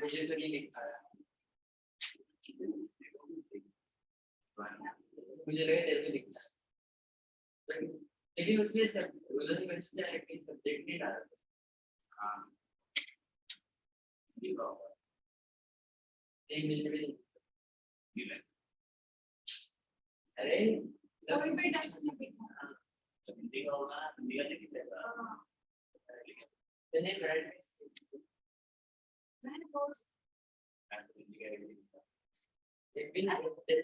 मुझे तो नहीं लिखा है, मुझे लगा तेरे को लिखा है, लेकिन उसमें उन्होंने मेंशन किया कि सब्जेक्ट नहीं डाला। हाँ ठीक होगा, नहीं मुझे भी नहीं, अरे कोई भी टेस्ट नहीं लिखा, हिंदी का होगा, हिंदी का लिख देगा, नहीं ब्रांड मैंने कोर्स एक भी नहीं होते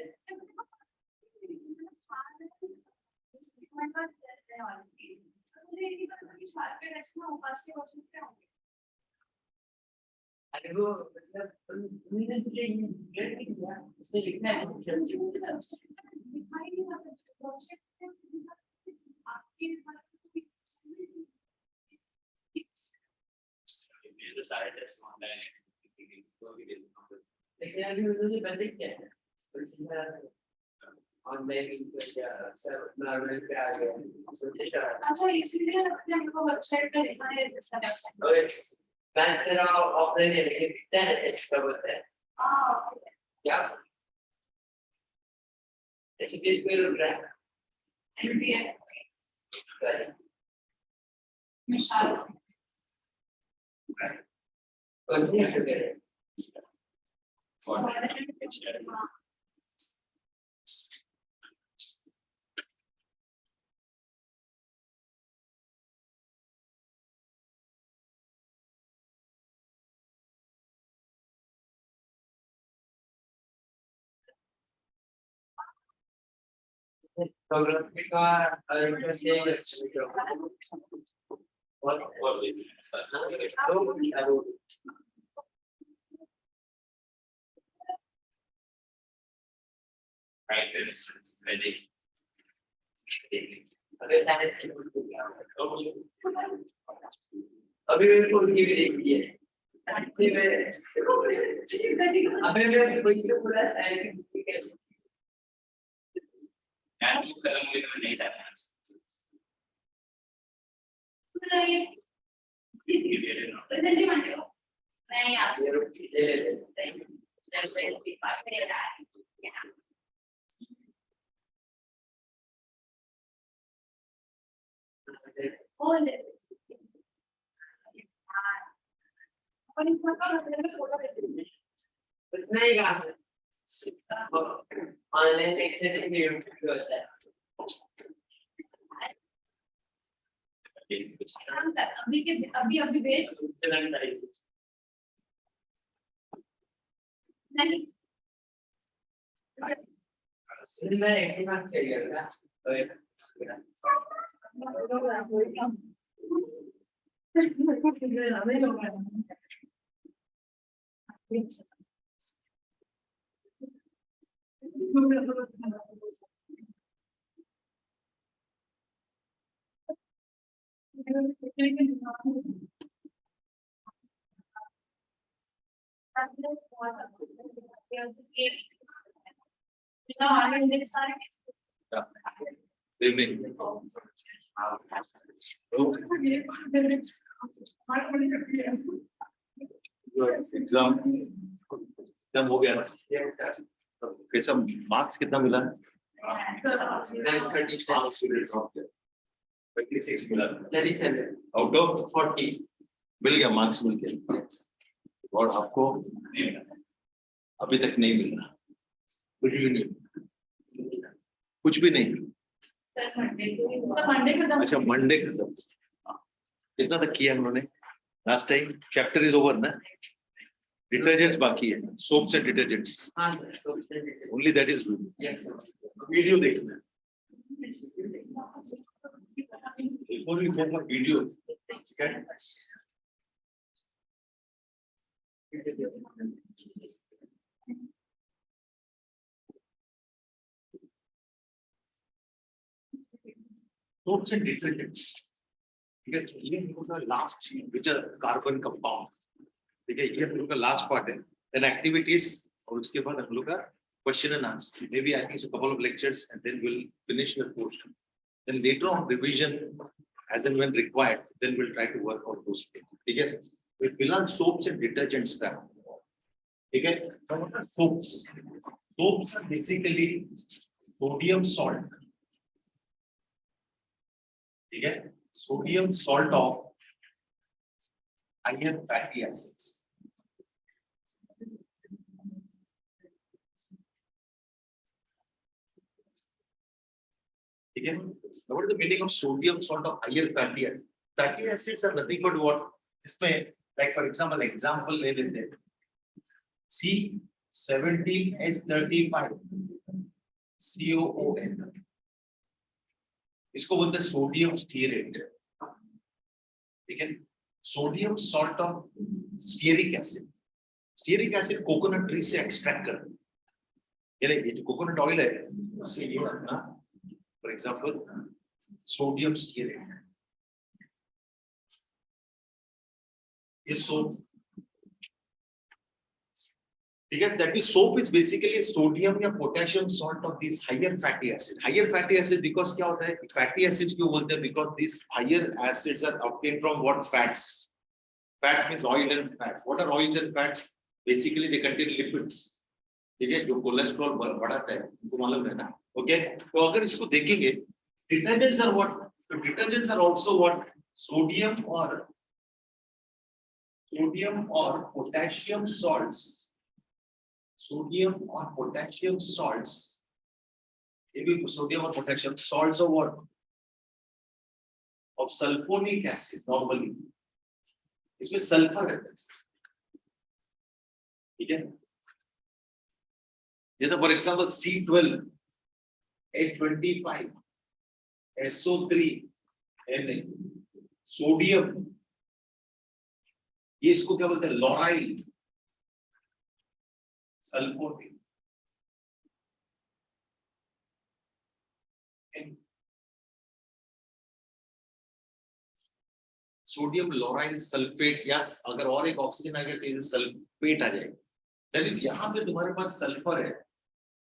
अरे वो मतलब उन्होंने तुझे ग्रेड नहीं दिया, उसमें लिखना है सारे टेस्ट ऑनलाइन लेकिन अभी उन्होंने बंद किया है ऑनलाइन क्या सब नॉर्मल पे आ गया। अच्छा इसीलिए हमको वेबसाइट पे लिखना है सिस्टम ओके मैं तेरा ऑफलाइन है लेकिन कितना है एक्स्ट्रा होता है। हां क्या ऐसे केस पे रुक रहा है एमपीए मिसाल कौन सी है फिर फोटोग्राफी का कैसे right ready अभी मेरे को उनकी भी देखी है अभी मैं कोई पूरा साइंटिफिक है नहीं था नहीं आप ये रुक ले ले नहीं ऑनलाइन लेक्चर होता है अभी के अभी बेस नहीं सिनेमा एक बार चाहिए ना एग्जाम हो गया ना कैसा मार्क्स कितना मिला 36 मिला 37 आउट ऑफ 40 मिल गया मार्क्स मिल गया और आपको अभी तक नहीं मिला कुछ भी नहीं अच्छा मंडे खत्म कितना तक किया उन्होंने last time chapter is over ना डिटर्जेंट्स बाकी है soaps and detergents only that is video देखना before you go for video soaps and detergents because ये हम लोग का last which are carbon compound ठीक है ये हम लोग का लास्ट पार्ट है then activities और उसके बाद हम लोग का question and answer maybe I think a couple of lectures and then we'll finish the course then later on revision as and when required then we'll try to work on those things ठीक है तो फिलहाल soaps and detergents का ठीक है soaps are basically sodium salt ठीक है sodium salt of higher fatty acids ठीक है what is the meaning of sodium salt of higher fatty acids are nothing but what इसमें लाइक फॉर एग्जांपल ले लेते हैं C17H35 COON इसको बोलते हैं सोडियम स्टीरेट ठीक है sodium salt of stearic acid coconut tree से एक्सट्रैक्ट कर ये जो कोकोनट ऑयल है उससे ये ना फॉर एग्जांपल सोडियम स्टीरेट ये सोप ठीक है that is soap is basically sodium या potassium salt of these higher fatty acid because क्या होता है fatty acids क्यों बोलते हैं because these higher acids are obtained from what fats means oil and fat what are oils and fats basically they contain lipids ठीक है जो cholesterol बढ़ाता है तुमको मालूम है ना ओके तो अगर इसको देखेंगे detergents are what so detergents are also what sodium or potassium salts sodium or potassium salts maybe sodium or potassium salts of what of sulfonic acid normally इसमें सल्फर रहता है ठीक है जैसे for example C12H25 SO3 Na sodium ये इसको क्या बोलते हैं लोराइल सल्फोनेट सोडियम लोराइल सल्फेट या अगर और एक ऑक्सीजन आ गया तो ये सल्फेट आ जाएगा। दैट इज यहाँ पे तुम्हारे पास सल्फर है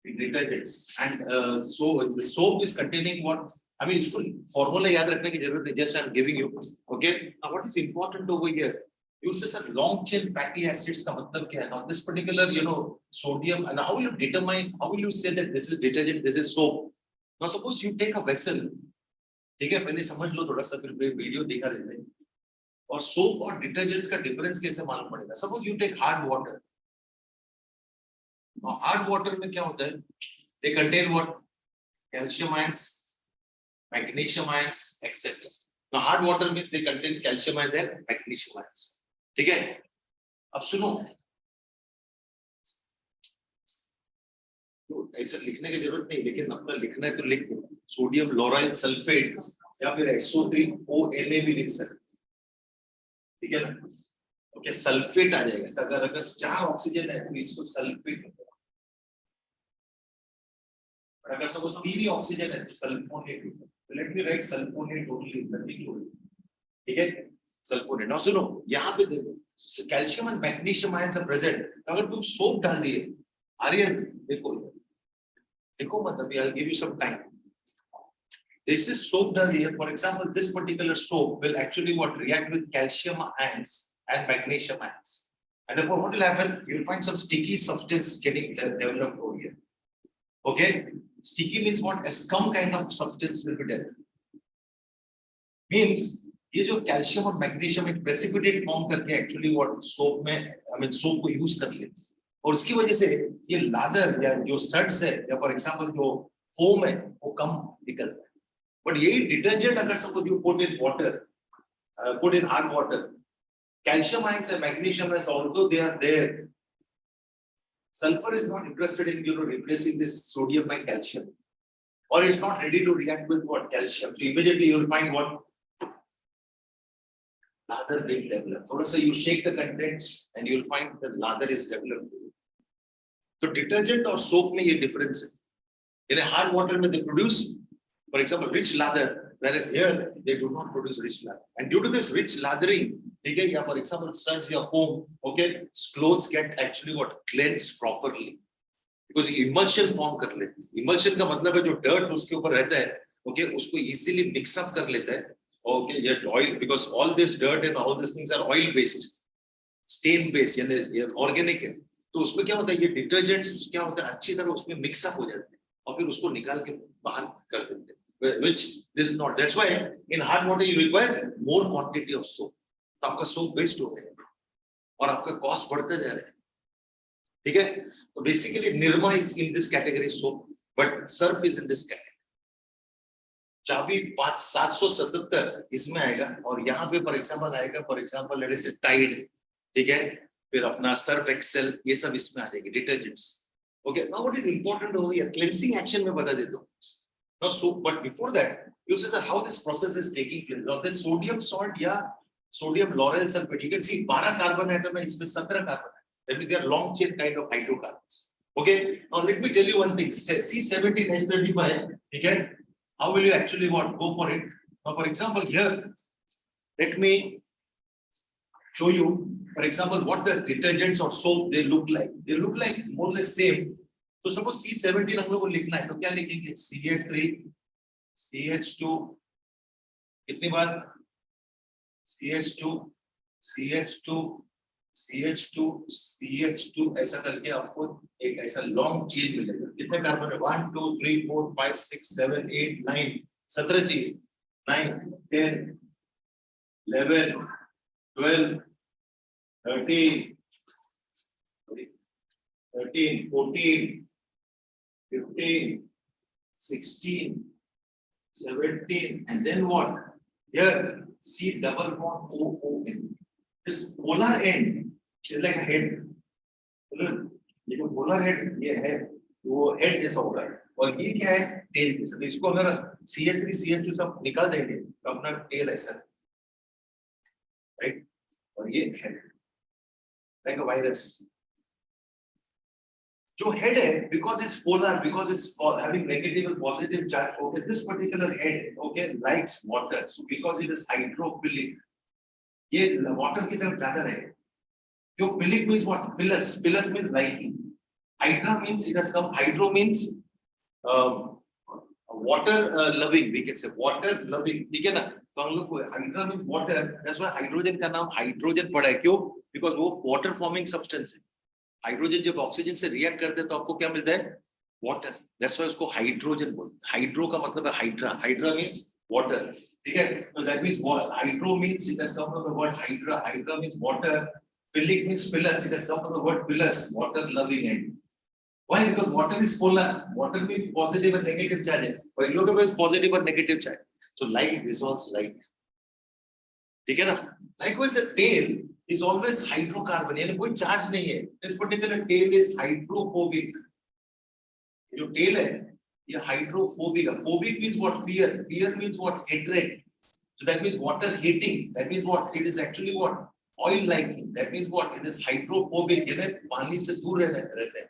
in detergents and so the soap is containing what I mean इसको फॉर्मूला याद रखने की जरूरत है, just I'm giving you okay. Now what is important over here, you will say sir long chain fatty acids का मतलब क्या है? Now this particular sodium, and how will you determine, how will you say that this is detergent, this is soap? Now suppose you take a vessel, ठीक है, पहले समझ लो थोड़ा सा, फिर वीडियो दिखा देते हैं, और सोप और डिटर्जेंट्स का डिफरेंस कैसे मालूम पड़ेगा। Suppose you take hard water, hard water में क्या होता है, they contain what, calcium ions, magnesium ions, etc. Now hard water means they contain calcium ions and magnesium ions, ठीक है। अब सुनो, तो ऐसा लिखने की जरूरत नहीं, लेकिन अपना लिखना है तो लिख दो, सोडियम लोराइल सल्फेट या फिर SO3ONA भी लिख सकते, ठीक है ना। ओके, सल्फेट आ जाएगा, अगर 4 ऑक्सीजन है तो इसको सल्फेट होता है, अगर सपोज 3 ही ऑक्सीजन है तो सल्फोनेट होता है। तो let me write sulphonate only, nothing, ठीक है, सल्फोनेट। नाउ सुनो, यहाँ पे देखो calcium and magnesium ions are present. अगर तुम सोप डाल दिए, आर्यन देखो देखो मत, अभी I give you some time, this is soap डाल दिए, for example this particular soap will actually what react with calcium ions and magnesium ions, and therefore what will happen, you will find some sticky substance getting developed over here, okay. Sticky means what, a scum kind of substance will be developed, means ये जो calcium और magnesium एक precipitate form करके actually what soap में, I mean soap को use कर लेते हैं, और उसकी वजह से ये लादर या जो सड्स है या फॉर एग्जांपल जो फोम है वो कम निकलता है। बट यही डिटर्जेंट अगर suppose you put in water, put in hard water, calcium ions and magnesium ions, although they are there, sulfur is not interested in replacing this sodium by calcium, or it's not ready to react with what, calcium. So immediately you will find what, lather being developed. थोड़ा सा you shake the contents and you will find the lather is developed. तो detergent और soap में ये difference है। In a hard water में they produce, for example, rich lather, whereas here they do not produce rich lather. And due to this rich lathering, ठीक है, या for example suds या foam, okay, clothes get actually what, cleansed properly, because emulsion form कर लेते हैं। Emulsion का मतलब है जो dirt उसके ऊपर रहता है, okay, उसको easily mix up कर लेता है, okay, ये oil, because all this dirt and all these things are oil based, stain based, यानी organic है, तो उसमें क्या होता है, ये detergents क्या होता है, अच्छी तरह उसमें mix up हो जाते हैं और फिर उसको निकाल के बाहर कर देते हैं, which this is not. That's why in hard water you require more quantity of soap, तो आपका soap waste हो गया और आपका cost बढ़ते जा रहा है, ठीक है। तो basically Nirma is in this category soap, but Surf is in this category. चाबी 777 इसमें आएगा, और यहाँ पे फॉर एग्जांपल आएगा, फॉर एग्जांपल लेट अस से टाइड, ठीक है, फिर अपना सर्फ एक्सेल, ये सब इसमें आ जाएंगे detergents, okay. Now what is important over here, cleansing action में बता देता हूँ। Now so but before that you see how this process is taking place. Now this sodium salt या sodium lauryl sulphate, you can see 12 carbon atom है, इसमें 17 carbon है, that means they are long chain kind of hydrocarbons, okay. Now let me tell you one thing, C17H35, ठीक है, how will you actually what go for it? Now for example here, let me show you for example what the detergents or soap they look like. They look like more or less same. So suppose C17 हम लोग को लिखना है तो क्या लिखेंगे, CH3 CH2 कितनी बार, CH2 CH2 CH2 CH2 ऐसा करके आपको एक ऐसा लॉन्ग चेन मिलेगा। कितने कार्बन है, 1 2 3 4 5 6 7 8 9 17 चाहिए, 9 10 11 12 13 14 15 16 17, and then what, here C double bond OON. This polar end is like a head, ये जो polar head ये है वो head जैसा होगा, और ये क्या है, tail जैसा। तो इसको अगर CH3 CH2 सब निकाल देंगे तो अपना tail ऐसा, right, और ये head like a virus। जो head है, because it's polar, because it's having negative and positive charge, okay, this particular head, okay, likes water, so because it is hydrophilic, ये वाटर की तरफ ज्यादा रहेगा. जो philic means what? Philos. Philos means lighting. Hydra means it has come. Hydro means water loving. We can say water loving. ठीक है ना. तो हम लोग को hydra means water. That's why hydrogen का नाम हाइड्रोजन पड़ा है. क्यों? बिकॉज वो वाटर फॉर्मिंग सब्सटेंस है. हाइड्रोजन जब ऑक्सीजन से रिएक्ट करते हैं तो आपको क्या मिलता है? वाटर. दैट्स व्हाई उसको हाइड्रोजन बोलते हैं. हाइड्रो का मतलब है हाइड्रा. Hydra means water. ठीक है. तो that means hydro means it has come from the word hydra. Hydra means water. Philic means pilus. It has come from the word pilus, water loving end. Why? Because water is polar. Water means positive and negative charge. और इन लोगों के पास positive और negative charge. So light dissolves light. ठीक है ना? Likewise, the tail is always hydrocarbon. यानी कोई charge नहीं है. This particular tail is hydrophobic. जो tail है, ये hydrophobic. Phobic means what? Fear. Fear means what? Hatred. So that means water hating. That means what? It is actually what? Oil liking. That means what? It is hydrophobic. यानी पानी से दूर रहते हैं.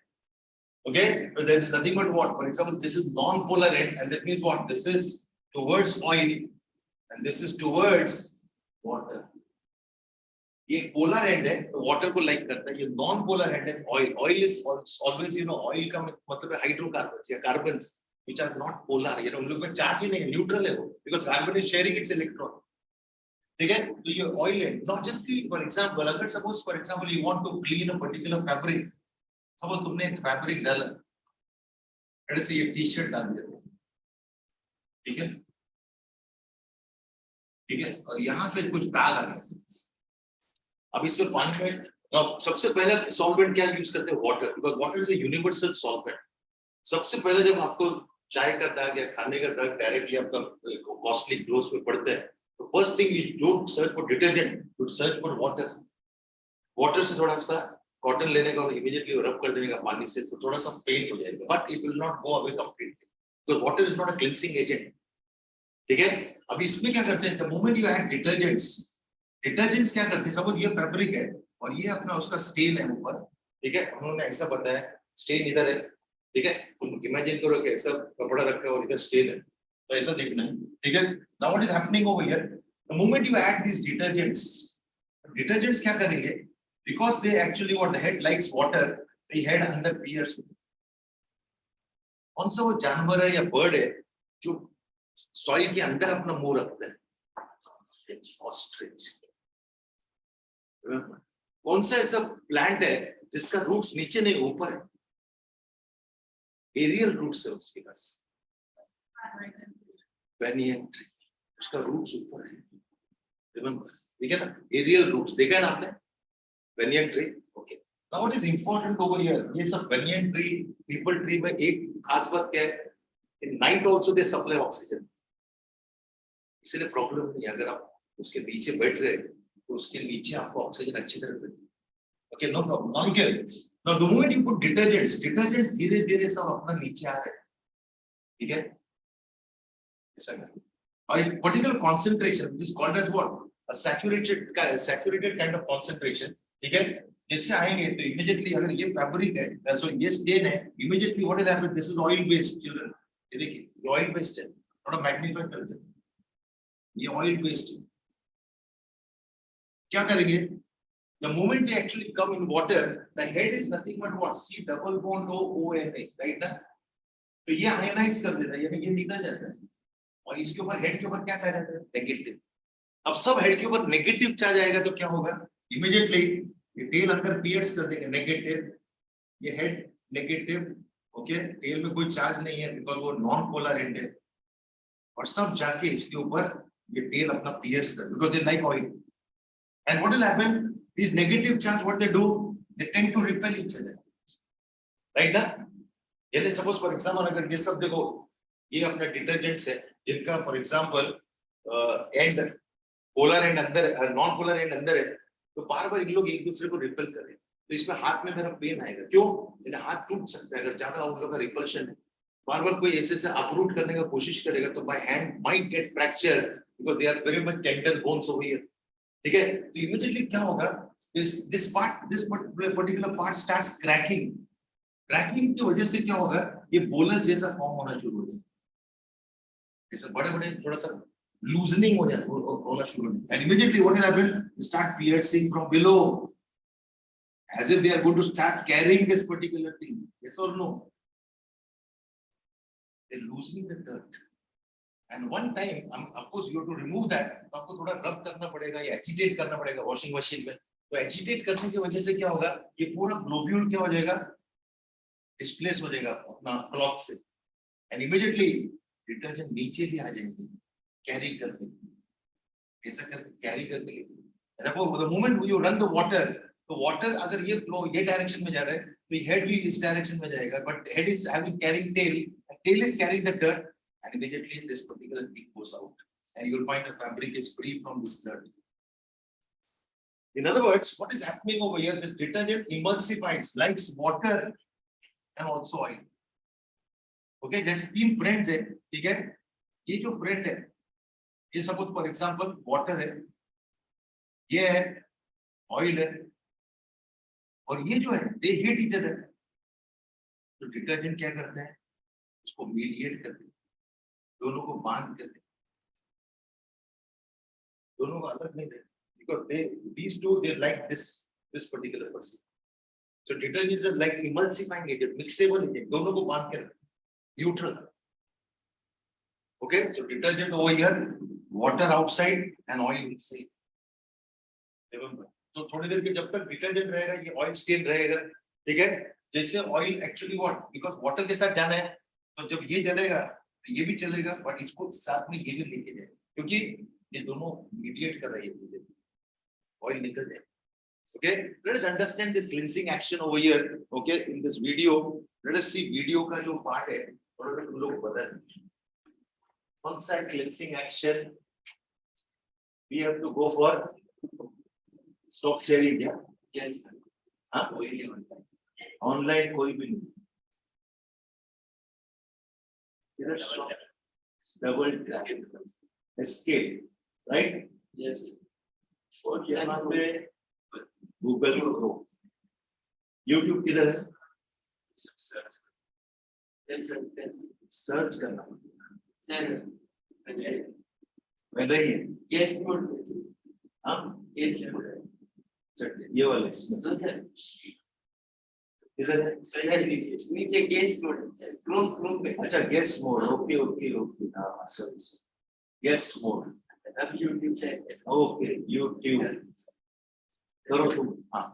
Okay, so there is nothing but what? For example, this is non-polar end, and that means what? This is towards oil, and this is towards water. ये polar end है, तो water को like करता है. ये non-polar end है, oil. Oil is always, oil का मतलब है hydrocarbons या carbons which are not polar. उन लोग में charge ही नहीं है, neutral है वो, because carbon is sharing its electron. ठीक है. तो ये oil है. Not just clean. For example, अगर suppose for example you want to clean a particular fabric. Suppose तुमने एक fabric डाला. ऐसे ये टी-शर्ट डाल दिया. ठीक है. ठीक है. और यहाँ पे कुछ दाग आ गया. अब इसमें पानी में सबसे पहले सॉल्वेंट क्या यूज करते हैं? Water. Because water is a universal solvent. सबसे पहले जब आपको चाय का दाग या खाने का दाग डायरेक्टली आपका कॉस्टली क्लोथ्स में पड़ता है, तो first thing you don't search for detergent, you search for water. Water से थोड़ा सा कॉटन लेने का और इमीडिएटली रब कर देने का पानी से, तो थोड़ा सा पेंट हो जाएगा, but it will not go away completely because water is not a cleansing agent. ठीक है. अब इसमें क्या करते हैं? The moment you add detergents, detergents क्या करते हैं? सपोज ये फैब्रिक है और ये अपना उसका स्टेन है ऊपर. ठीक है. उन्होंने ऐसा बताया स्टेन इधर है. ठीक है. तुम इमेजिन करो कि ऐसा कपड़ा रखा है और इधर स्टेन है, तो ऐसा देखना है. ठीक है. Now what is happening over here? The moment you add this detergents, detergents क्या करेंगे? Because they actually what the head likes water, the head अंदर पियर्स. कौन सा वो जानवर है या बर्ड है जो सॉइल के अंदर अपना मुंह रखता है? ऑस्ट्रिच. कौन सा ऐसा प्लांट है जिसका रूट्स नीचे नहीं ऊपर है? एरियल रूट्स है उसके पास. बेनियन ट्री, उसका रूट्स ऊपर है. रिमेंबर. ठीक है ना. एरियल रूट्स देखा है ना आपने? Banyan tree. Okay. Now what is important over here? ये सब बेनियन ट्री, पीपल ट्री में एक खास बात क्या है? In night also they supply oxygen. इसलिए प्रॉब्लम नहीं. अगर आप उसके नीचे बैठ रहे तो उसके नीचे आपको ऑक्सीजन अच्छी तरह मिलेगी. Okay. No problem. Now here, now the moment you put detergents, detergents धीरे-धीरे सब अपना नीचे आ रहे हैं. ठीक है. ऐसा है. और एक particular concentration which is called as what? A saturated kind of concentration. ठीक है. जैसे आएंगे तो इमीडिएटली अगर ये फैब्रिक है, सो ये स्टेन है, immediately what is happening? This is oil based children. ये देखिए, ये ऑयल बेस्ड है. थोड़ा मैग्नीफाई कर दे. ये ऑयल बेस्ड है. क्या करेंगे? The moment they actually come in water, the head is nothing but what? C double bond ONA, right ना? तो ये आयनाइज कर देता है, यानी ये निकल जाता है. और इसके ऊपर हेड के ऊपर क्या चार्ज आता है? नेगेटिव. अब सब हेड के ऊपर नेगेटिव चार्ज आएगा तो क्या होगा? इमीडिएटली ये टेल अंदर पियर्स कर देंगे नेगेटिव. ये हेड नेगेटिव. ओके. टेल में कोई चार्ज नहीं है बिकॉज़ वो नॉन पोलर एंड है. और सब जाके इसके ऊपर ये टेल अपना पियर्स कर, because they like oil. And what will happen? These negative charge, what they do? They tend to repel each other. Right ना? यानी suppose for example अगर ये सब देखो, ये अपना डिटर्जेंट्स है जिनका for example and polar and अंदर है, नॉन पोलर एंड अंदर है, तो बार-बार इन लोग एक दूसरे को रिपेल कर रहे हैं. तो इसमें हाथ में मेरा पेन आएगा. क्यों? यानी हाथ टूट सकता है अगर ज्यादा उन लोग का रिपल्शन है. बार-बार कोई ऐसे अप्रूट करने का कोशिश करेगा तो my hand might get fractured because they are very much tender bones over here. ठीक है. तो इमीडिएटली क्या होगा? this particular part starts cracking. Cracking की वजह से क्या होगा? ये बोलस जैसा फॉर्म होना शुरू हो जाएगा. ऐसे बड़े-बड़े थोड़ा सा loosening होना शुरू होना, and immediately what will happen? Start piercing from below, as if they are going to start carrying this particular thing. Yes or no? They're loosening the dirt. And one time, of course, you have to remove that. तो आपको थोड़ा rub करना पड़ेगा या agitate करना पड़ेगा washing machine में. तो agitate करने की वजह से क्या होगा? ये पूरा globule क्या हो जाएगा? Displace हो जाएगा अपना cloth से. And immediately detergent नीचे भी आ जाएंगे carry करने, ऐसा करके carry करने. Therefore, the moment you run the water अगर ये flow ये direction में जा रहा है, तो head भी इस direction में जाएगा. But head is having carrying tail, and tail is carrying the dirt, and immediately this particular thing goes out, and you will find the fabric is free from this dirt. In other words, what is happening over here? This detergent emulsifies, likes water and also oil. Okay, जैसे तीन friends है, ठीक है? ये जो friend है, ये suppose for example water है, ये है oil है, और ये जो है they hate each other. तो detergent क्या करते हैं? उसको mediate करते हैं, दोनों को बांध करते हैं, दोनों को अलग नहीं करते, because these two they like this particular person. So detergent is like emulsifying agent, mixable agent, दोनों को बांध कर neutral. Okay, so detergent over here, water outside and oil inside. Remember. तो थोड़ी देर के जब तक detergent रहेगा, ये oil stain रहेगा, ठीक है? जैसे oil actually what? Because water के साथ जाना है, तो जब ये जलेगा, ये भी चलेगा, but इसको साथ में ये भी लेके जाए, क्योंकि ये दोनों mediate कर रही है, oil निकल जाए. Okay, let us understand this cleansing action over here. Okay, in this video, let us see video का जो part है, थोड़ा सा तुम लोग बता दें. Once that cleansing action, we have to go for stop sharing. Yeah. Yes. हाँ? Online कोई भी नहीं. Double escape, right? Yes. और यहाँ पे Google Chrome, YouTube किधर है? सर्च करना. मैं नहीं है. Yes, good. हाँ? Yes, good. ये वाले. किधर है? नीचे guess mode. Chrome पे. अच्छा, guess mode. Okay. हाँ, सर्च. Guess mode. अब YouTube से. Okay, YouTube. करो तुम. हाँ.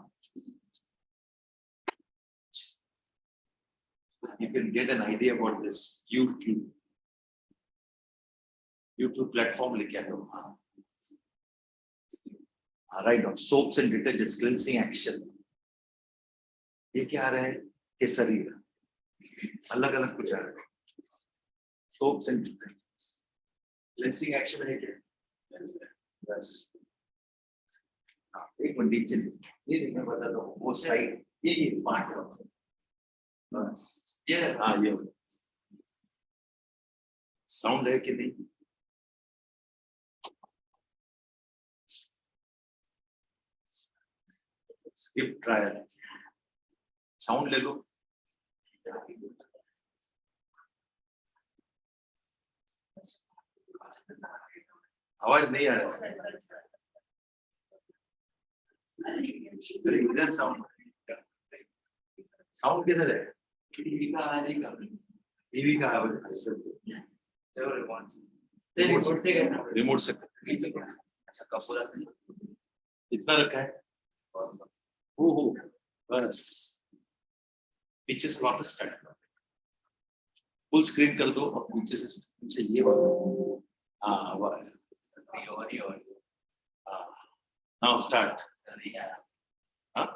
You can get an idea about this YouTube platform लिखा है. हाँ. Right on. Soaps and detergents, cleansing action. ये क्या आ रहा है? केसरी. अलग अलग कुछ आ रहा है. Soaps and detergents. Cleansing action है क्या? Yes. एक मिनट नीचे. ये मैं बता दूँ. वो साइड ये पार्ट है. बस. Yeah. हाँ ये. Sound है कि नहीं? Skip trial. Sound ले लो. आवाज नहीं आ रहा. इधर साउंड किधर है? टीवी का आवाज. रिमोट से. ऐसा कब बोला? इतना रखा है. ओहो, बस पीछे से वापस स्टार्ट. फुल स्क्रीन कर दो और पीछे से ये वाला. हाँ आवाज. Now start. हाँ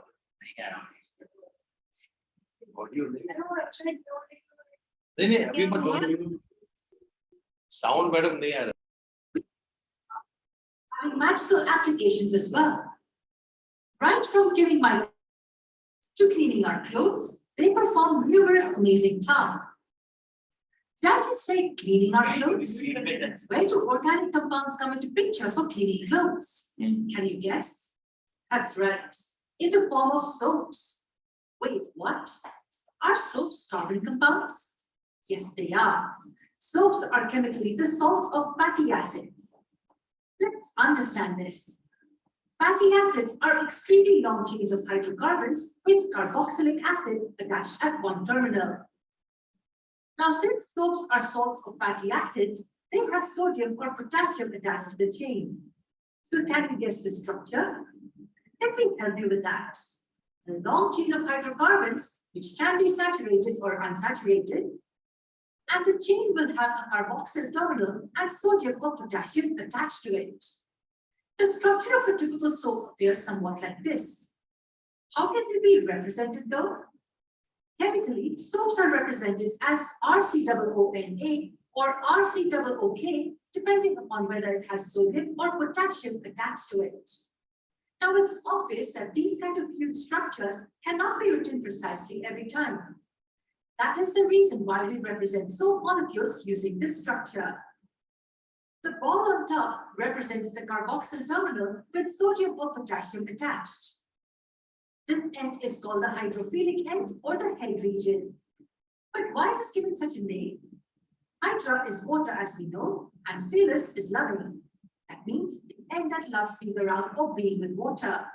ऑडियो नहीं अभी मत. साउंड मैडम नहीं आ रहा. I match the applications as well. Right from giving my to cleaning our clothes, they perform numerous amazing tasks. Did I say cleaning our clothes? Where do organic compounds come into picture for cleaning clothes? Can you guess? That's right, in the form of soaps. Wait, what? Are soaps carbon compounds? Yes, they are. Soaps are chemically the salt of fatty acids. Let's understand this. Fatty acids are extremely long chains of hydrocarbons with carboxylic acid attached at one terminal. Now, since soaps are salts of fatty acids, they have sodium or potassium attached to the chain. So can you guess the structure? Let me help you with that. A long chain of hydrocarbons, which can be saturated or unsaturated, and the chain will have a carboxyl terminal and sodium or potassium attached to it. The structure of a typical soap appears somewhat like this. How can they be represented though? Chemically, soaps are represented as RCOONA or RCOOK, depending upon whether it has sodium or potassium attached to it. Now, it's obvious that these kind of fluid structures cannot be written precisely every time. That is the reason why we represent soap molecules using this structure. The ball on top represents the carboxyl terminal with sodium or potassium attached. This end is called the hydrophilic end or the head region. But why is it given such a name? Hydra is water, as we know, and philus is loving. That means the end that loves being around or being with water.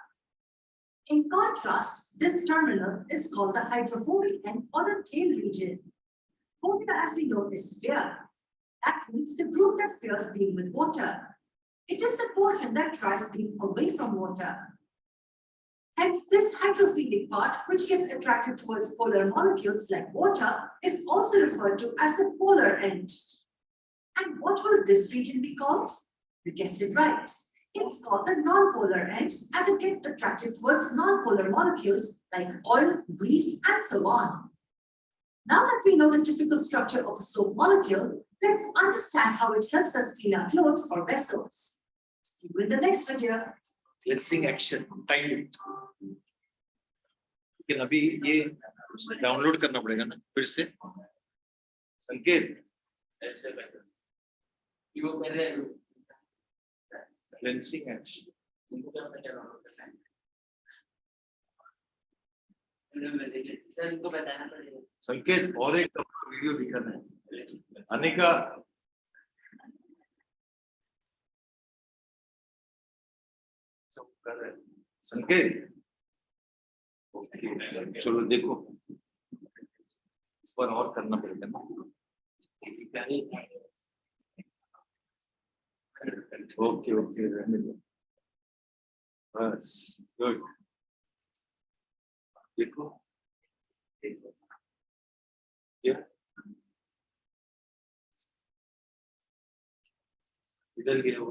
In contrast, this terminal is called the hydrophobic end or the tail region. Phobia, as we know, is fear. That means the group that fears being with water. It is the portion that tries being away from water. Hence, this hydrophilic part, which gets attracted towards polar molecules like water, is also referred to as the polar end. And what will this region be called? You guessed it right. It's called the non-polar end, as it gets attracted towards non-polar molecules like oil, grease, and so on. Now that we know the typical structure of a soap molecule, let's understand how it helps us clean our clothes or vessels. See you in the next video. Cleansing action, time limit. लेकिन अभी ये download करना पड़ेगा ना फिर से संकेत cleansing action संकेत और एक वीडियो दिखाना है अनिका संकेत चलो देखो इस पर और करना पड़ेगा ना ओके ओके रहने दो बस गुड देखो इधर गए वो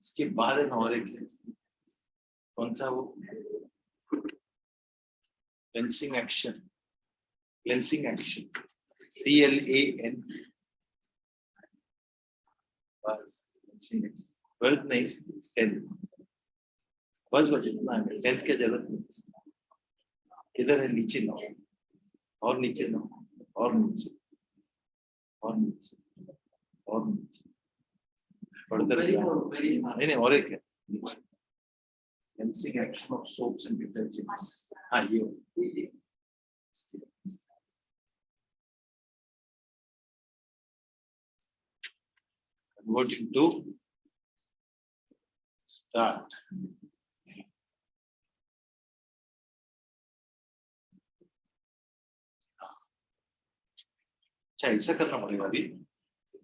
इसके बाद है ना और एक कौन सा वो cleansing action CLAN बस 12th नहीं 10th बस इतना है 10th क्या जरूरत नहीं इधर है नीचे ना और नीचे ना और नीचे और नीचे और नीचे नहीं और एक है cleansing action of soaps and detergents. ये conversion to start. अच्छा ऐसा करना पड़ेगा अभी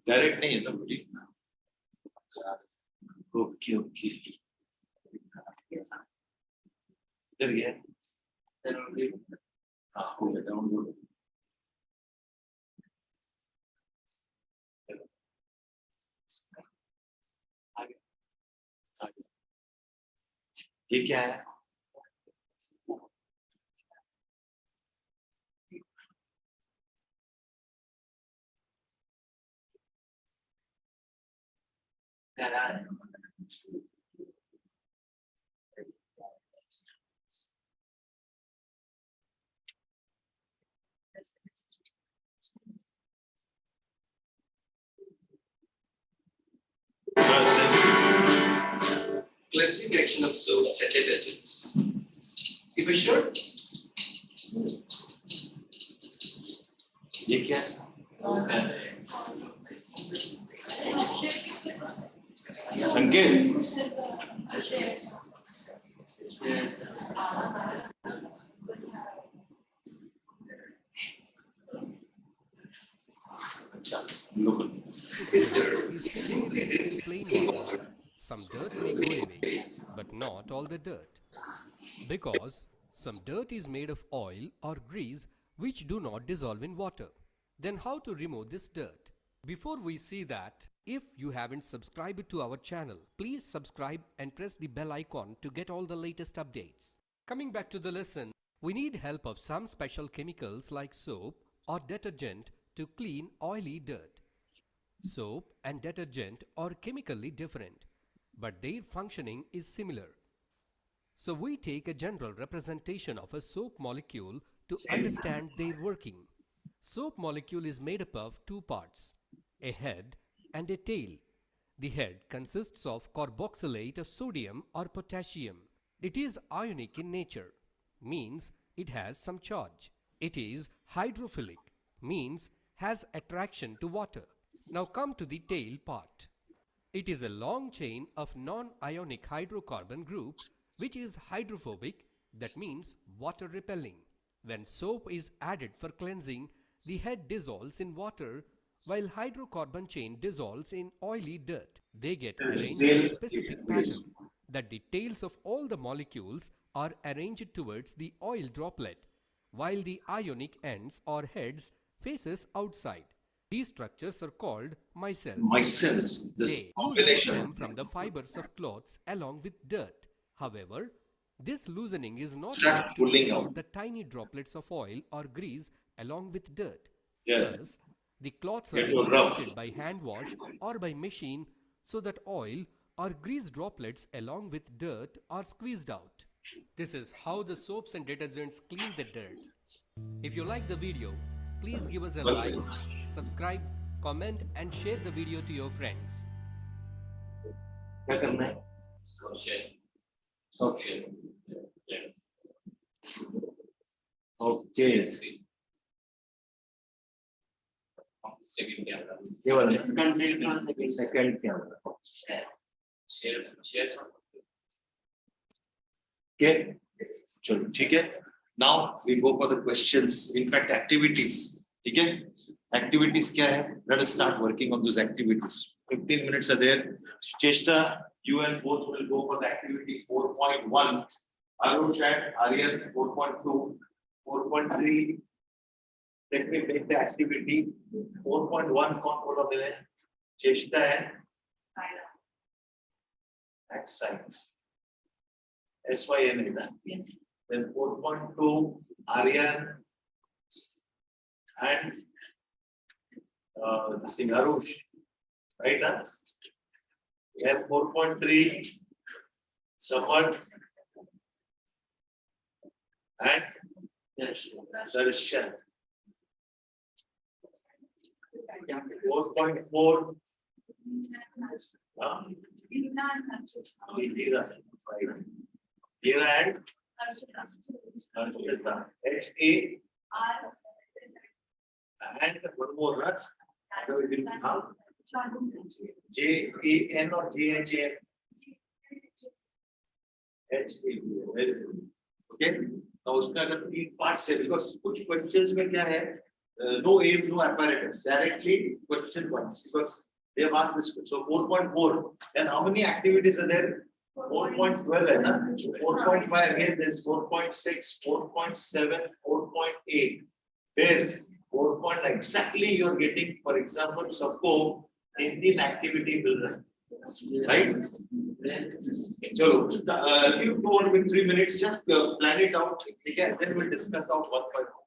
डायरेक्ट नहीं है ना पूरी ओके ओके इधर गया हाँ हो गया डाउनलोड ये क्या है Cleansing action of soaps and detergents. If a short ये क्या है संकेत Is simply rinsing plain water. Some dirt may go away, but not all the dirt. Because some dirt is made of oil or grease which do not dissolve in water. Then how to remove this dirt? Before we see that, if you haven't subscribed to our channel, please subscribe and press the bell icon to get all the latest updates. Coming back to the lesson, we need help of some special chemicals like soap or detergent to clean oily dirt. Soap and detergent are chemically different, but their functioning is similar. So we take a general representation of a soap molecule to understand their working. Soap molecule is made up of two parts, a head and a tail. The head consists of carboxylate of sodium or potassium. It is ionic in nature, means it has some charge. It is hydrophilic, means has attraction to water. Now come to the tail part. It is a long chain of non-ionic hydrocarbon group which is hydrophobic, that means water repelling. When soap is added for cleansing, the head dissolves in water while hydrocarbon chain dissolves in oily dirt. They get arranged in a specific pattern that the tails of all the molecules are arranged towards the oil droplet while the ionic ends or heads faces outside. These structures are called micelles. Micelles, this They loosen combination. them from the fibers of cloths along with dirt. However, this loosening is not Start enough to pulling take out. out the tiny droplets of oil or grease along with dirt. Yes. Thus, the cloths are It will rub. inspected by hand wash or by machine so that oil or grease droplets along with dirt are squeezed out. This is how the soaps and detergents clean the dirt. If you like the video, please give us a like, subscribe, comment and share the video to your friends. क्या करना है? Okay. Okay. केवल second camera. Okay. चलो ठीक है. Now we go for the questions. In fact, activities. ठीक है? Activities क्या है? Let us start working on those activities. 15 minutes are there. Cheshta, you and both will go for the activity 4.1. Arush and Aryan 4.2, 4.3. Let me make the activity 4.1. कौन बोला मैंने? Cheshta and Excite. SYN. Yes. Then 4.2 Aryan and this thing Arush. Right now? And 4.3 Samad and Darshan. 4.4 Hira and Harshita. HA and one more rush. JAN or JHAN? HA. Very good. Okay. Now उसका अगर 3 parts है because कुछ questions में क्या है? No aim, no apparatus. Directly question ones because they have asked this question. So 4.4. Then how many activities are there? 4.12 है ना? 4.5 again. There's 4.6, 4.7, 4.8. Where 4. Exactly you're getting, for example, सबको 3 activity मिल रहा है. Right? चलो, you go on with 3 minutes, just plan it out. Okay, then we'll discuss out one by one.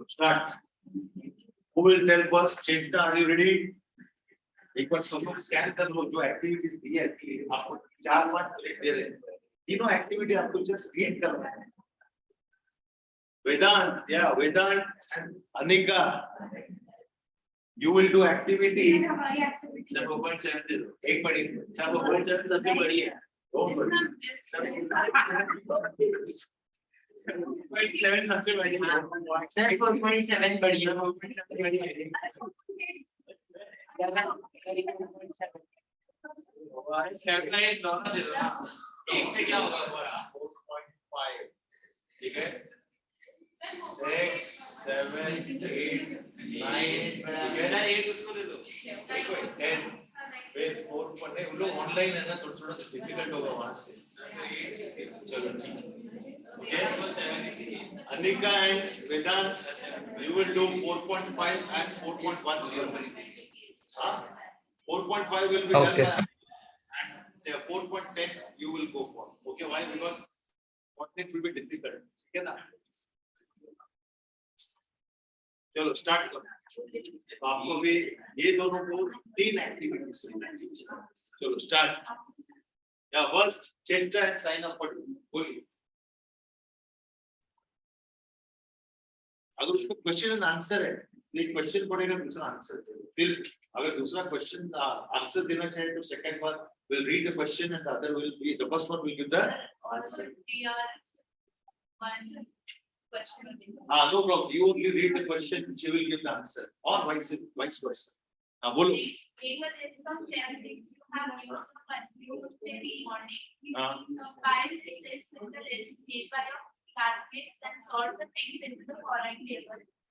Start. Who will tell first? Cheshta, are you ready? एक बार सब लोग scan कर लो जो activities दी है आपको 4-5 मिनट दे रहे हैं तीनों एक्टिविटी आपको जस्ट रीड करना है Vedant and Anika You will do activity. सब ओपन 7 दे दो एक बड़ी सब ओपन 7 सबसे बड़ी है बहुत बड़ी 7 सबसे बड़ी है 4.7 बड़ी है सेटेलाइट दोनों दे दो ना एक से क्या होगा 4.5 ठीक है 6 7 8 9 ठीक है 8 उसको दे दो 10 फिर 4 पढ़ने वो लोग ऑनलाइन है ना थोड़ा थोड़ा सा डिफिकल्ट होगा वहां से चलो ठीक है okay Anika and Vedant you will do 4.5 and 4.10 huh 4.5 will be Okay, done and the 4.10 you will go for okay why because it will be difficult ठीक है ना चलो स्टार्ट करो आपको भी ये दोनों को 3 एक्टिविटीज चलो स्टार्ट या first chest and sign up for बोलिए अगर उसको क्वेश्चन एंड आंसर है एक क्वेश्चन पढ़ेगा दूसरा आंसर फिर अगर दूसरा क्वेश्चन आंसर देना चाहे तो second one will read the question and the other will be the first one will give the answer no problem you only read the question she will give the answer or vice versa bolo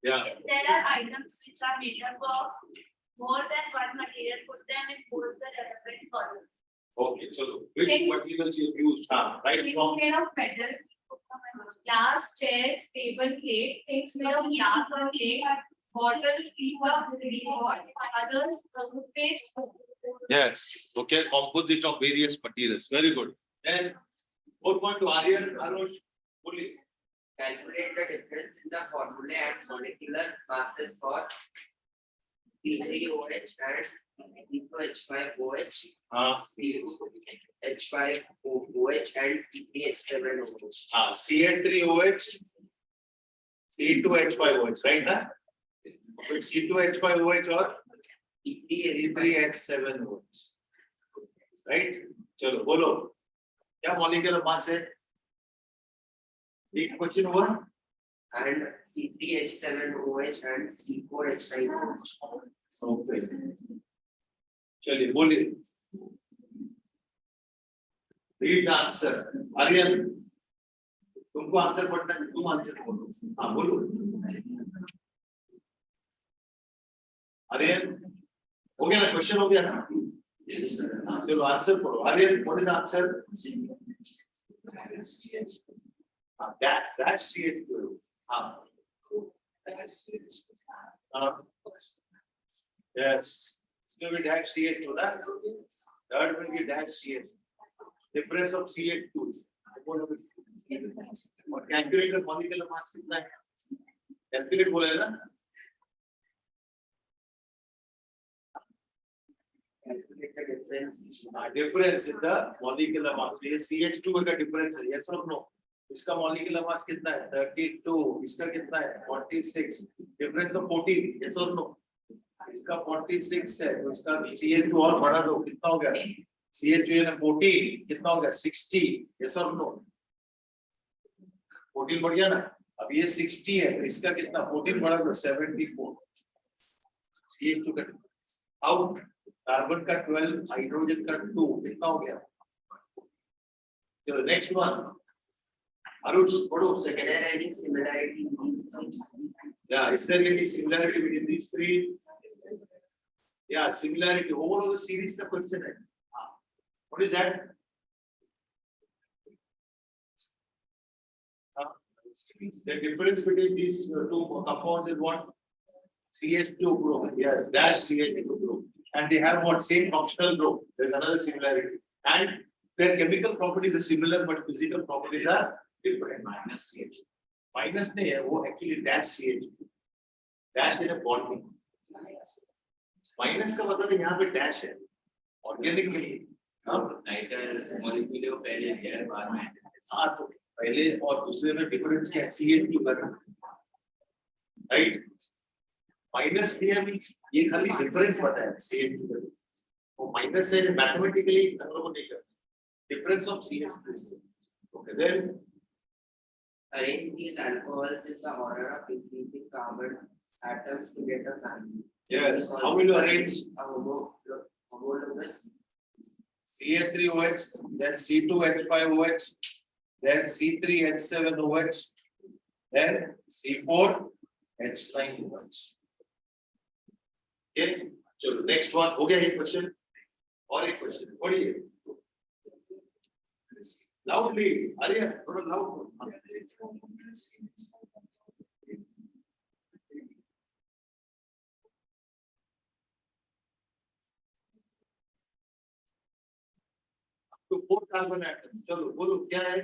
yeah If there are items which are made up of more than one material, put them in both the relevant columns. okay so which materials you used right from Made of metal, glass, chairs, table, plate, things made of glass or clay, bottle, paper, board, others, toothpaste. yes okay composite of various materials very good then 4.2 Aryan Arush please calculate the difference in the formula as molecular masses for C3OH and C2H5OH, H5OH and CH7OH. CN3OH, C2H5OH, right? Huh? C2H5OH or C3H7OH, right? चलो बोलो क्या molecular mass है? एक question हुआ and C3H7OH and C4H5OH. चलिए बोलिए read the answer Aryan तुमको answer पढ़ना है तुम आंसर बोलो हाँ बोलो आर्यन हो गया ना क्वेश्चन हो गया ना चलो आंसर पढ़ो Aryan what is the answer that's CH2 yes so we dash CH2 that third will be dash CH difference of CH2 और calculate the molecular mass कितना है calculate बोलेगा ना Calculate the difference. difference in the molecular mass ये CH2 का difference है yes or no इसका molecular mass कितना है 32 इसका कितना है 46 difference of 14 yes or no इसका 46 है तो इसका CH2 और बढ़ा दो कितना हो गया CH2 ने 14 कितना हो गया 60 yes or no 14 बढ़ गया ना अब ये 60 है तो इसका कितना 14 बढ़ा दो 74 CH2 का आउट कार्बन का 12 हाइड्रोजन का 2 कितना हो गया चलो next one Arush, photo second. Is there any similarity in these three? Yeah, is there any similarity between these three? Yeah, similarity. Overall, the series the question है. What is that? The difference between these two compounds is what? CH2 group. Yes, dash CH2 group. And they have what? Same functional group. There's another similarity. And their chemical properties are similar, but physical properties are different. Minus CH. Minus नहीं है वो actually dash CH. Dash in a bonding. Minus का मतलब यहाँ पे dash है. Organic में Nitrous molecule पहले है बाद में. हाँ तो पहले और दूसरे में difference क्या है CH2 का. Right? माइनस दिया मीन्स ये खाली डिफरेंस बताया सेम टू वो माइनस से मैथमेटिकली हम लोग नहीं करते difference of CH2 okay then arrange these alcohols in the order of increasing carbon atoms to get a family. yes how will you arrange A homologous CH3OH then C2H5OH then C3H7OH then C4H9OH okay so next one हो गया एक question और एक question पढ़िए loudly अरे थोड़ा loud तो 4 carbon atom चलो बोलो क्या है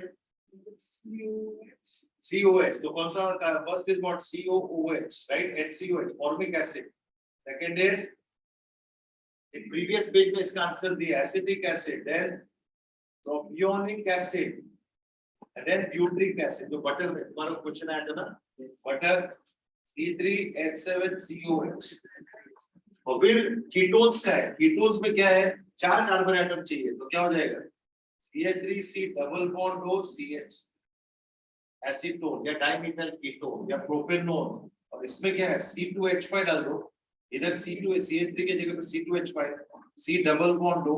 COH तो कौन सा first is what COOH right HCOH formic acid second is in previous page में इसका आंसर दिया acetic acid then propionic acid and then butyric acid जो बटर में तुम्हारा क्वेश्चन आया था ना बटर C3H7COH और फिर कीटोन्स का है कीटोन्स में क्या है 4 कार्बन एटम चाहिए तो क्या हो जाएगा CH3C डबल बॉन्ड हो CH एसीटोन या डाइमिथाइल कीटोन या प्रोपेनोन और इसमें क्या है C2H5 डाल दो इधर CH3 के जगह पे C2H5 C डबल बॉन्ड हो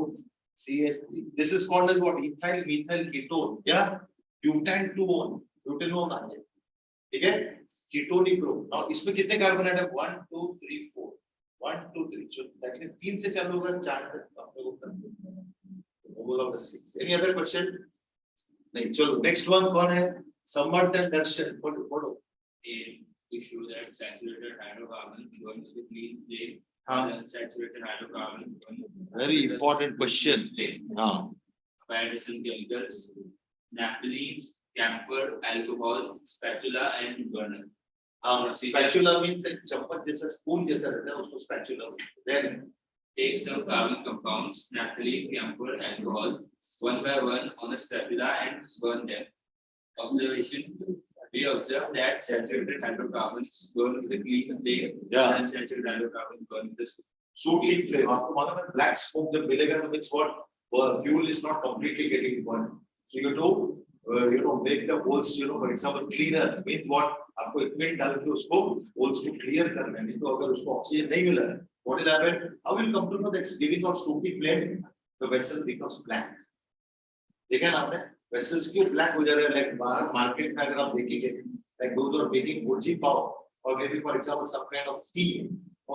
CH3 this is called as what ethyl methyl ketone या ब्यूटेन 2 ब्यूटेनोन आ गया ठीक है कीटोनिक ग्रुप और इसमें कितने carbon atom 1 2 3 4 1 2 3 so that means 3 से चालू होगा 4 तक आप लोगों का Any other question? नहीं चलो next one कौन है समर्थ एंड दर्शन पढ़ो to show that saturated hydrocarbon going to the clean flame हाँ unsaturated hydrocarbon going very important question हाँ by addition chemicals naphthalene camphor alcohol spatula and burner हाँ spatula means एक चम्मच जैसा स्पून जैसा रहता है उसको spatula then take some carbon compounds naphthalene camphor alcohol one by one on a spatula and burn them observation we observe that saturated hydrocarbons burn with the clean flame Yeah. unsaturated hydrocarbons burn with the shooting flame आपको मालूम है black smoke जब मिलेगा तो means what fuel is not completely getting burned so you know make the holes for example cleaner means what आपको equipment डाल के उसको होल्स को क्लियर करना है नहीं तो अगर उसको ऑक्सीजन नहीं मिला what will happen how will come to know that it's giving out soapy flame the vessel becomes black देखा ना आपने vessels क्यों black हो जा रहे हैं like बाहर मार्केट में अगर आप देखेंगे like those are making bhurji pav or maybe for example some kind of tea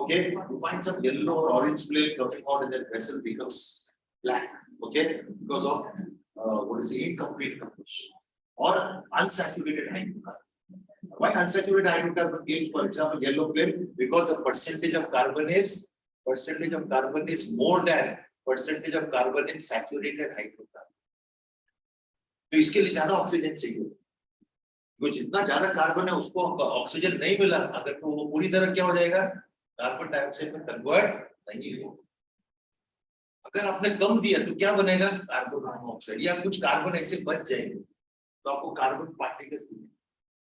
okay you find some yellow or orange flame coming out and that vessel becomes black okay because of what is the incomplete combustion or unsaturated hydrocarbon why unsaturated hydrocarbon gives for example yellow flame because the percentage of carbon is more than percentage of carbon in saturated hydrocarbon तो इसके लिए ज्यादा oxygen चाहिए तो जितना ज्यादा carbon है उसको ऑक्सीजन नहीं मिला अगर तो वो पूरी तरह क्या हो जाएगा कार्बन डाइऑक्साइड में कन्वर्ट नहीं होगा अगर आपने कम दिया तो क्या बनेगा कार्बन मोनोऑक्साइड या कुछ कार्बन ऐसे बच जाएंगे तो आपको कार्बन पार्टिकल्स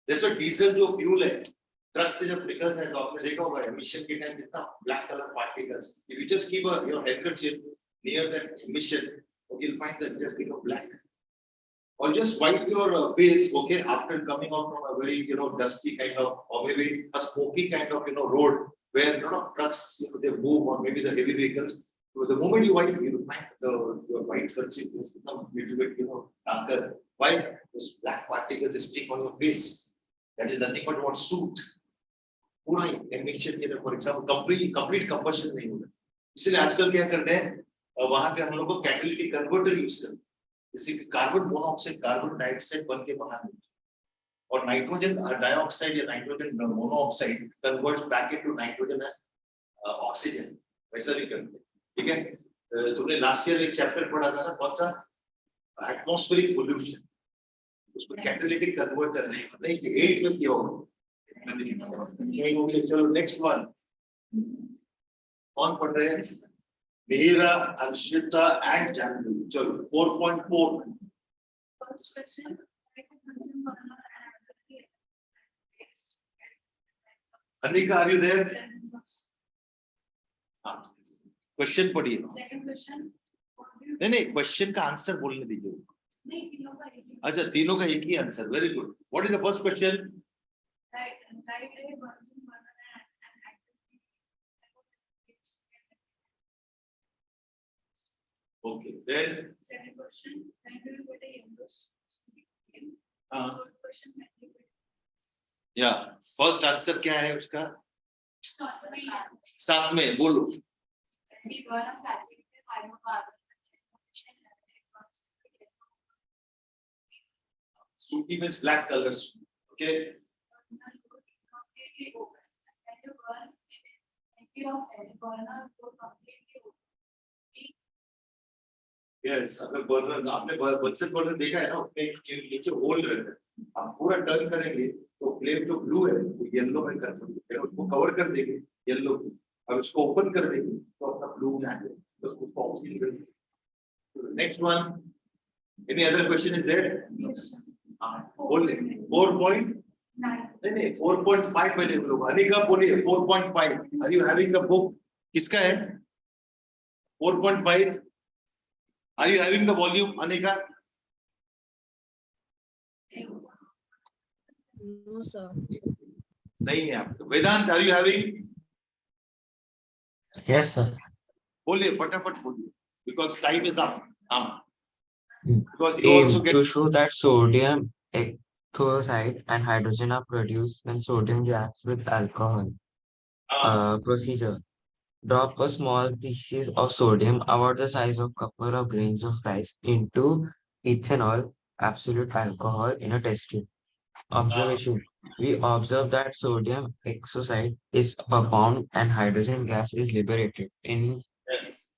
जैसे डीजल जो फ्यूल है ट्रक से जब निकलता है तो आपने देखा होगा एमिशन के टाइम कितना black colour particles if you just keep your handkerchief near that emission you will find that just become black or just wipe your face okay after coming out from a very dusty kind of or maybe a smoky kind of road where a lot of trucks they move or maybe the heavy vehicles so the moment you wipe you find the white kerchief has become a little bit darker why those black particles stick on your face that is nothing but what soot पूरा emission for example complete combustion नहीं होगा इसलिए आजकल क्या करते हैं वहां पे हम लोग को कैटालिटिक कन्वर्टर यूज करते हैं जैसे कार्बन मोनोऑक्साइड कार्बन डाइऑक्साइड बन के बाहर निकलता और नाइट्रोजन डाइऑक्साइड या nitrogen monoxide converts back into nitrogen oxygen वैसा भी करते हैं ठीक है तुमने लास्ट ईयर एक चैप्टर पढ़ा था ना कौन सा एटमॉस्फेरिक पोल्यूशन उसको कैटालिटिक कन्वर्टर नहीं 8 में किया होगा चलो नेक्स्ट वन कौन पढ़ रहे हैं Mihira, Arshita and Janvi. चलो 4.4. First question. Anika, are you there? हाँ क्वेश्चन पढ़िए Second question. नहीं क्वेश्चन का आंसर बोलने दीजिए नहीं, तीनों का एक ही. अच्छा तीनों का एक ही answer very good what is the first question Right, and right day, Bunsen burner and active. Okay then Second question, when do you get a English? हाँ Third question, when do you get या first answer क्या है उसका a साथ में बोलो we burn a saturated hydrocarbon. सूटी में ब्लैक कलर्स ओके यस अगर बर्नर आपने बंसन बर्नर देखा है ना उसमें नीचे होल रहता है आप पूरा टर्न करेंगे तो फ्लेम जो ब्लू है वो येलो में कर सकते हैं उसको कवर कर देंगे येलो और उसको ओपन कर देंगे तो अपना ब्लू में आ जाएगा तो उसको पॉप की करेंगे next one any other question is there बोल 4 नहीं 4.5 पहले बोलो अनिका बोलिए 4.5 are you having the book किसका है 4.5 are you having the volume Anika No, sir. नहीं है आपको Vedant are you having Yes, sir. बोलिए फटाफट बोलिए बिकॉज टाइम इज अप हाँ because you also get To show that sodium ecthoside and hydrogen are produced when sodium reacts with alcohol. Procedure. Drop a small pieces of sodium about the size of couple of grains of rice into ethanol, absolute alcohol in a test tube. Observation. We observe that sodium ecthoside is performed and hydrogen gas is liberated yes.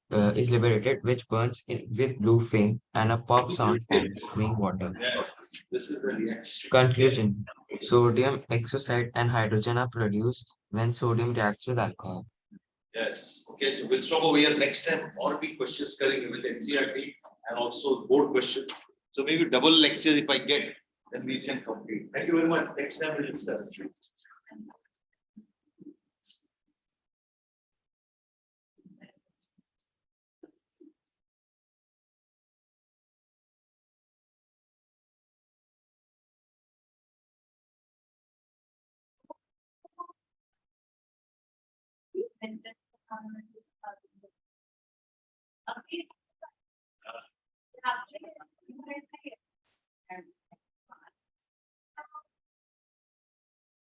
which burns with blue flame and a pop sound forming water. Yes, this is the reaction. Conclusion. Sodium ecthoside and hydrogen are produced when sodium reacts with alcohol. Yes. Okay, so we'll stop over here. Next time, or be questions coming with NCRT and also board questions. So maybe double lectures if I get, then we can complete. Thank you very much. Next time we'll discuss. Okay.